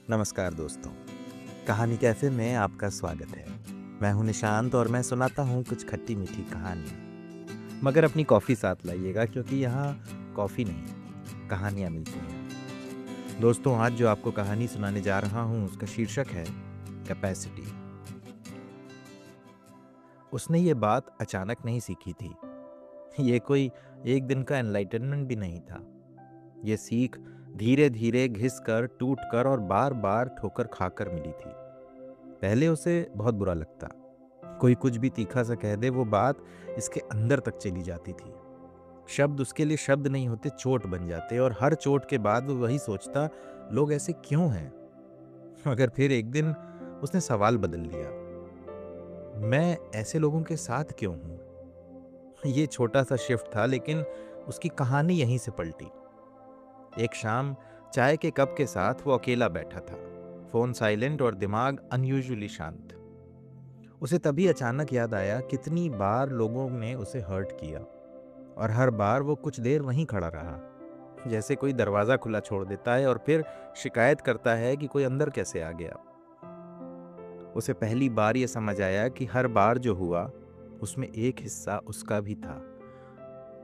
नमस्कार दोस्तों, कहानी कैफ़े में आपका स्वागत है। मैं हूं निशांत और मैं सुनाता हूं कुछ खट्टी-मीठी कहानियाँ। मगर अपनी कॉफ़ी साथ लाइएगा क्योंकि यहाँ कॉफ़ी नहीं, कहानियाँ मिलती हैं। दोस्तों, आज जो आपको कहानी सुनाने जा रहा हूं उसका शीर्षक है कैपेसिटी। उसने ये बात अचानक नहीं सीखी थी। ये कोई एक दिन का एनलाइटनमेंट भी नहीं था। ये सीख धीरे-धीरे घिस-कर, टूट-कर और बार-बार ठोकर खाकर मिली थी। पहले उसे बहुत बुरा लगता। कोई कुछ भी तीखा सा कह दे, वो बात इसके अंदर तक चली जाती थी। शब्द उसके लिए शब्द नहीं होते, चोट बन जाते और हर चोट के बाद वो वही सोचता, लोग ऐसे क्यों हैं? मगर फिर एक दिन उसने सवाल बदल लिया। मैं ऐसे लोगों के साथ क्यों हूँ? ये छोटा सा शिफ्ट था लेकिन उसकी कहानी यहीं से पलटी। एक शाम चाय के कप के साथ वो अकेला बैठा था। फ़ोन साइलेंट और दिमाग अनयूजुअली शांत। उसे तभी अचानक याद आया कितनी बार लोगों ने उसे हर्ट किया और हर बार वो कुछ देर वहीं खड़ा रहा, जैसे कोई दरवाज़ा खुला छोड़ देता है और फिर शिकायत करता है कि कोई अंदर कैसे आ गया। उसे पहली बार ये समझ आया कि हर बार जो हुआ उसमें एक हिस्सा उसका भी था।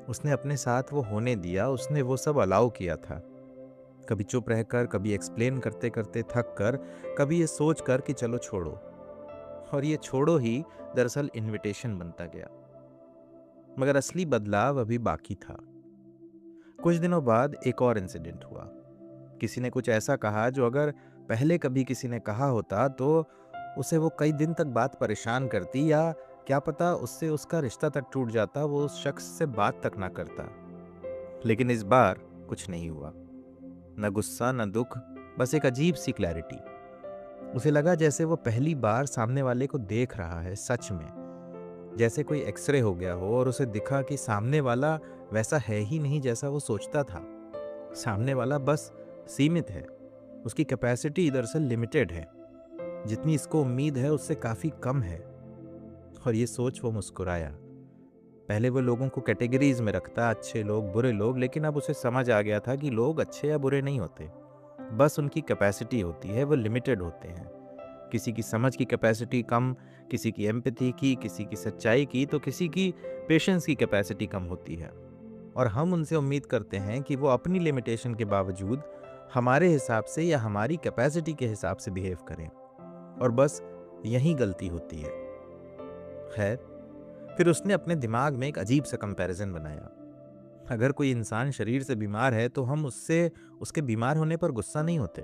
उसने अपने साथ वो होने दिया, उसने वो सब अलाउ किया था। कभी चुप रहकर, कभी एक्सप्लेन करते करते थक कर, कभी ये सोच कर कि चलो छोड़ो। और ये छोड़ो ही दरअसल इनविटेशन बनता गया। मगर असली बदलाव अभी बाकी था। कुछ दिनों बाद एक और इंसिडेंट हुआ। किसी ने कुछ ऐसा कहा जो अगर पहले कभी किसी ने कहा होता तो उसे वो कई दिन तक बात परेशान करती, या क्या पता उससे उसका रिश्ता तक टूट जाता, वो उस शख्स से बात तक ना करता। लेकिन इस बार कुछ नहीं हुआ। न गुस्सा न दुख, बस एक अजीब सी क्लैरिटी। उसे लगा जैसे वो पहली बार सामने वाले को देख रहा है सच में। जैसे कोई एक्सरे हो गया हो और उसे दिखा कि सामने वाला वैसा है ही नहीं जैसा वो सोचता था। सामने वाला बस सीमित है। उसकी कैपेसिटी दरअसल लिमिटेड है। जितनी इसको उम्मीद है उससे काफ़ी कम है। और ये सोच वो मुस्कुराया। पहले वो लोगों को कैटेगरीज में रखता, अच्छे लोग, बुरे लोग, लेकिन अब उसे समझ आ गया था कि लोग अच्छे या बुरे नहीं होते। बस उनकी कैपेसिटी होती है, वो लिमिटेड होते हैं। किसी की समझ की कैपेसिटी कम, किसी की एम्पैथी की, किसी की सच्चाई की, तो किसी की पेशेंस की कैपेसिटी कम होती है। और हम उनसे उम्मीद करते हैं कि वो अपनी लिमिटेशन के बावजूद हमारे हिसाब से या हमारी कैपेसिटी के हिसाब से बिहेव करें। और बस यही गलती होती है। खैर, फिर उसने अपने दिमाग में एक अजीब सा कंपैरिजन बनाया। अगर कोई इंसान शरीर से बीमार है तो हम उससे उसके बीमार होने पर गुस्सा नहीं होते।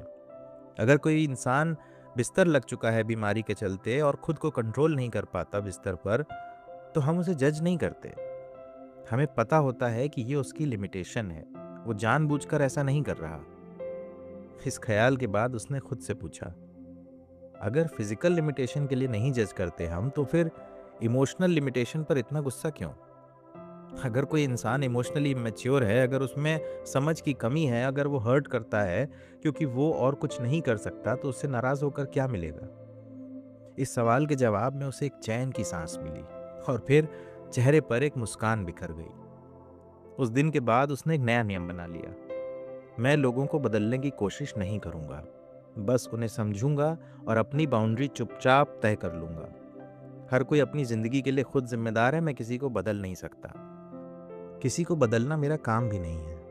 अगर कोई इंसान बिस्तर लग चुका है बीमारी के चलते और खुद को कंट्रोल नहीं कर पाता बिस्तर पर, तो हम उसे जज नहीं करते। हमें पता होता है कि ये उसकी लिमिटेशन है, वो जानबूझकर ऐसा नहीं कर रहा। इस ख्याल के बाद उसने खुद से पूछा, अगर फिजिकल लिमिटेशन के लिए नहीं जज करते हम, तो फिर इमोशनल लिमिटेशन पर इतना गुस्सा क्यों? अगर कोई इंसान इमोशनली इमेच्योर है, अगर उसमें समझ की कमी है, अगर वो हर्ट करता है क्योंकि वो और कुछ नहीं कर सकता, तो उससे नाराज होकर क्या मिलेगा? इस सवाल के जवाब में उसे एक चैन की सांस मिली और फिर चेहरे पर एक मुस्कान बिखर गई। उस दिन के बाद उसने एक नया नियम बना लिया। मैं लोगों को बदलने की कोशिश नहीं करूंगा, बस उन्हें समझूंगा और अपनी बाउंड्री चुपचाप तय कर लूंगा। हर कोई अपनी जिंदगी के लिए खुद जिम्मेदार है, मैं किसी को बदल नहीं सकता। किसी को बदलना मेरा काम भी नहीं है।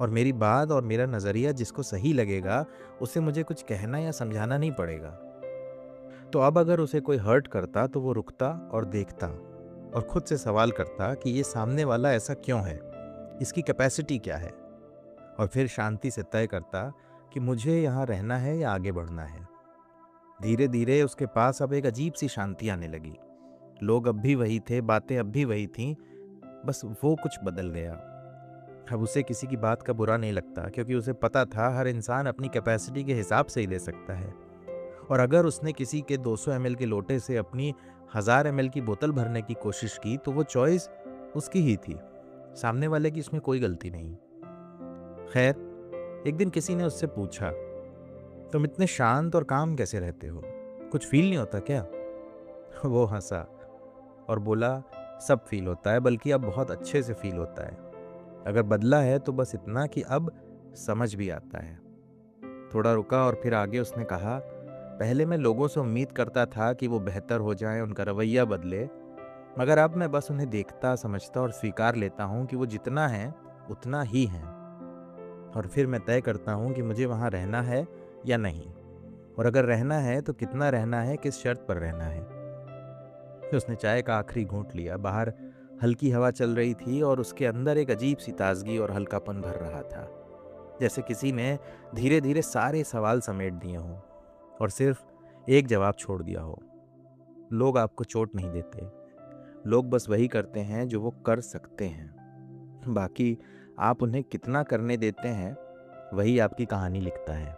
और मेरी बात और मेरा नज़रिया जिसको सही लगेगा, उसे मुझे कुछ कहना या समझाना नहीं पड़ेगा। तो अब अगर उसे कोई हर्ट करता तो वो रुकता और देखता और खुद से सवाल करता कि ये सामने वाला ऐसा क्यों है, इसकी कैपेसिटी क्या है, और फिर शांति से तय करता कि मुझे यहाँ रहना है या आगे बढ़ना है। धीरे धीरे उसके पास अब एक अजीब सी शांति आने लगी। लोग अब भी वही थे, बातें अब भी वही थीं, बस वो कुछ बदल गया। अब उसे किसी की बात का बुरा नहीं लगता क्योंकि उसे पता था हर इंसान अपनी कैपेसिटी के हिसाब से ही ले सकता है। और अगर उसने किसी के 200 ml के लोटे से अपनी 1000 ml की बोतल भरने की कोशिश की तो वो चॉइस उसकी ही थी। सामने वाले की इसमें कोई गलती नहीं। खैर, एक दिन किसी ने उससे पूछा, तुम इतने शांत और काम कैसे रहते हो? कुछ फील नहीं होता क्या? वो हंसा और बोला, सब फील होता है, बल्कि अब बहुत अच्छे से फील होता है। अगर बदला है तो बस इतना कि अब समझ भी आता है। थोड़ा रुका और फिर आगे उसने कहा, पहले मैं लोगों से उम्मीद करता था कि वो बेहतर हो जाएं, उनका रवैया बदले, मगर अब मैं बस उन्हें देखता, समझता और स्वीकार लेता हूँ कि वो जितना है उतना ही हैं। और फिर मैं तय करता हूँ कि मुझे वहाँ रहना है या नहीं, और अगर रहना है तो कितना रहना है, किस शर्त पर रहना है। फिर उसने चाय का आखिरी घूंट लिया। बाहर हल्की हवा चल रही थी और उसके अंदर एक अजीब सी ताजगी और हल्कापन भर रहा था, जैसे किसी ने धीरे धीरे सारे सवाल समेट दिए हों और सिर्फ एक जवाब छोड़ दिया हो। लोग आपको चोट नहीं देते, लोग बस वही करते हैं जो वो कर सकते हैं। बाकी आप उन्हें कितना करने देते हैं, वही आपकी कहानी लिखता है।